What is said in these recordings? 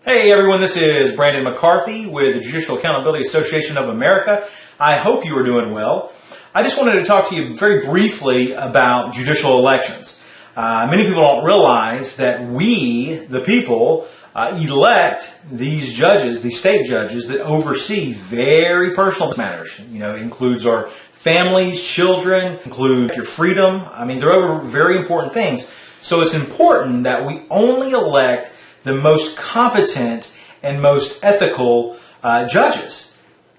Hey everyone, this is Brandon McCarthy with the Judicial Accountability Association of America. I hope you are doing well. I just wanted to talk to you very briefly about judicial elections. Many people don't realize that we, the people, elect these judges, these state judges that oversee very personal matters. You know, it includes our families, children, include your freedom. I mean, they're over very important things. So it's important that we only elect the most competent and most ethical judges.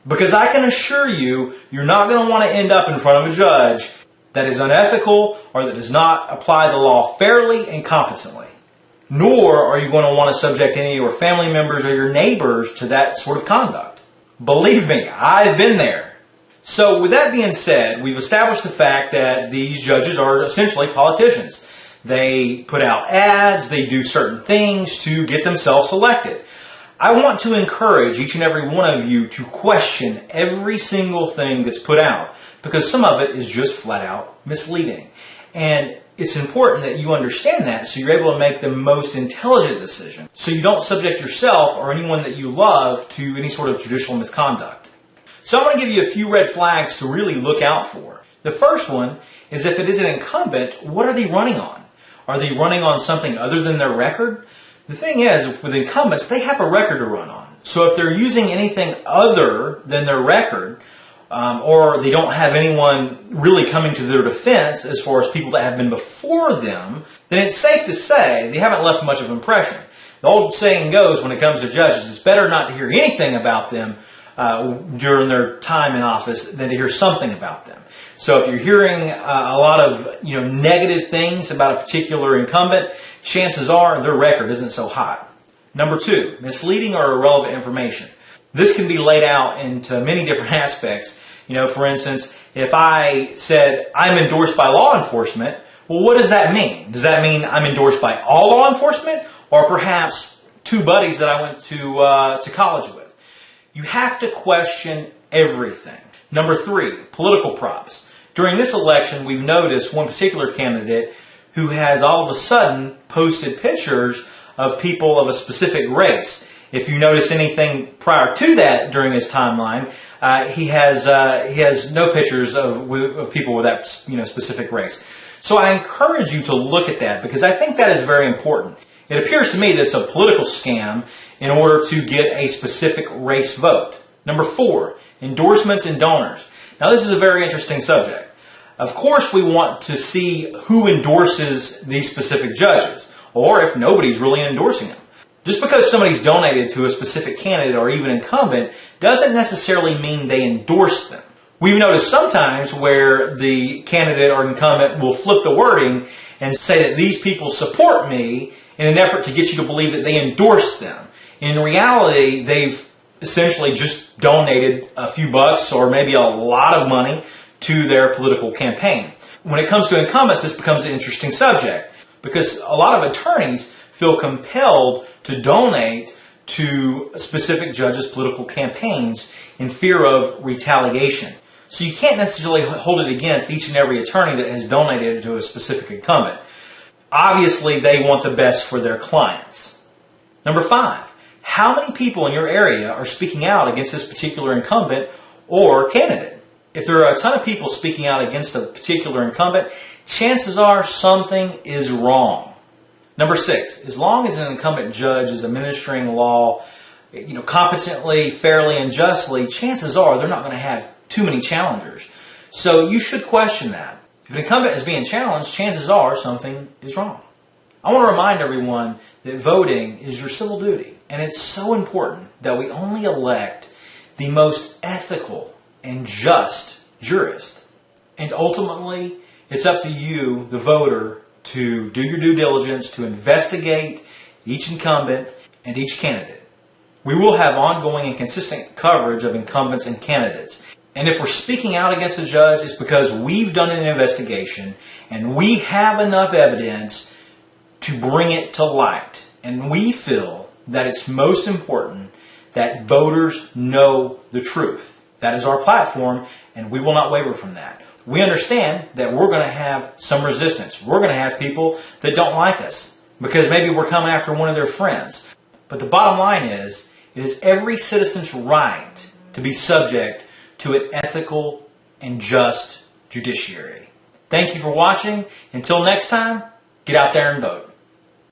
Because I can assure you, you're not going to want to end up in front of a judge that is unethical or that does not apply the law fairly and competently. Nor are you going to want to subject any of your family members or your neighbors to that sort of conduct. Believe me, I've been there. So with that being said, we've established the fact that these judges are essentially politicians. They put out ads, they do certain things to get themselves elected. I want to encourage each and every one of you to question every single thing that's put out, because some of it is just flat out misleading. And it's important that you understand that so you're able to make the most intelligent decision, so you don't subject yourself or anyone that you love to any sort of judicial misconduct. So I'm going to give you a few red flags to really look out for. The first one is, if it is an incumbent, what are they running on? Are they running on something other than their record? The thing is, with incumbents, they have a record to run on. So if they're using anything other than their record, or they don't have anyone really coming to their defense as far as people that have been before them, then it's safe to say they haven't left much of an impression. The old saying goes when it comes to judges, it's better not to hear anything about them during their time in office than to hear something about them. So if you're hearing a lot of negative things about a particular incumbent, chances are their record isn't so hot. Number two, misleading or irrelevant information. This can be laid out into many different aspects. For instance, if I said I'm endorsed by law enforcement, well, what does that mean? Does that mean I'm endorsed by all law enforcement, or perhaps two buddies that I went to college with? You have to question everything. Number three, political props. During this election, we've noticed one particular candidate who has all of a sudden posted pictures of people of a specific race. If you notice anything prior to that during his timeline, he has no pictures of people with that specific race. So I encourage you to look at that, because I think that is very important. It appears to me that it's a political scam in order to get a specific race vote. Number four, endorsements and donors. Now this is a very interesting subject. Of course we want to see who endorses these specific judges, or if nobody's really endorsing them. Just because somebody's donated to a specific candidate or even incumbent doesn't necessarily mean they endorse them. We've noticed sometimes where the candidate or incumbent will flip the wording and say that these people support me in an effort to get you to believe that they endorse them. In reality, they've essentially just donated a few bucks or maybe a lot of money to their political campaign. When it comes to incumbents, this becomes an interesting subject, because a lot of attorneys feel compelled to donate to specific judges' political campaigns in fear of retaliation. So you can't necessarily hold it against each and every attorney that has donated to a specific incumbent. Obviously, they want the best for their clients. Number five, how many people in your area are speaking out against this particular incumbent or candidate? If there are a ton of people speaking out against a particular incumbent, chances are something is wrong. Number six, as long as an incumbent judge is administering law competently, fairly, and justly, chances are they're not going to have too many challengers. So you should question that. If an incumbent is being challenged, chances are something is wrong. I want to remind everyone that voting is your civil duty, and it's so important that we only elect the most ethical and just jurist. And ultimately, it's up to you, the voter, to do your due diligence, to investigate each incumbent and each candidate. We will have ongoing and consistent coverage of incumbents and candidates. And if we're speaking out against a judge, it's because we've done an investigation and we have enough evidence to bring it to light. And we feel that it's most important that voters know the truth. That is our platform, and we will not waver from that. We understand that we're going to have some resistance. We're going to have people that don't like us because maybe we're coming after one of their friends. But the bottom line is, it is every citizen's right to be subject to an ethical and just judiciary. Thank you for watching. Until next time, get out there and vote.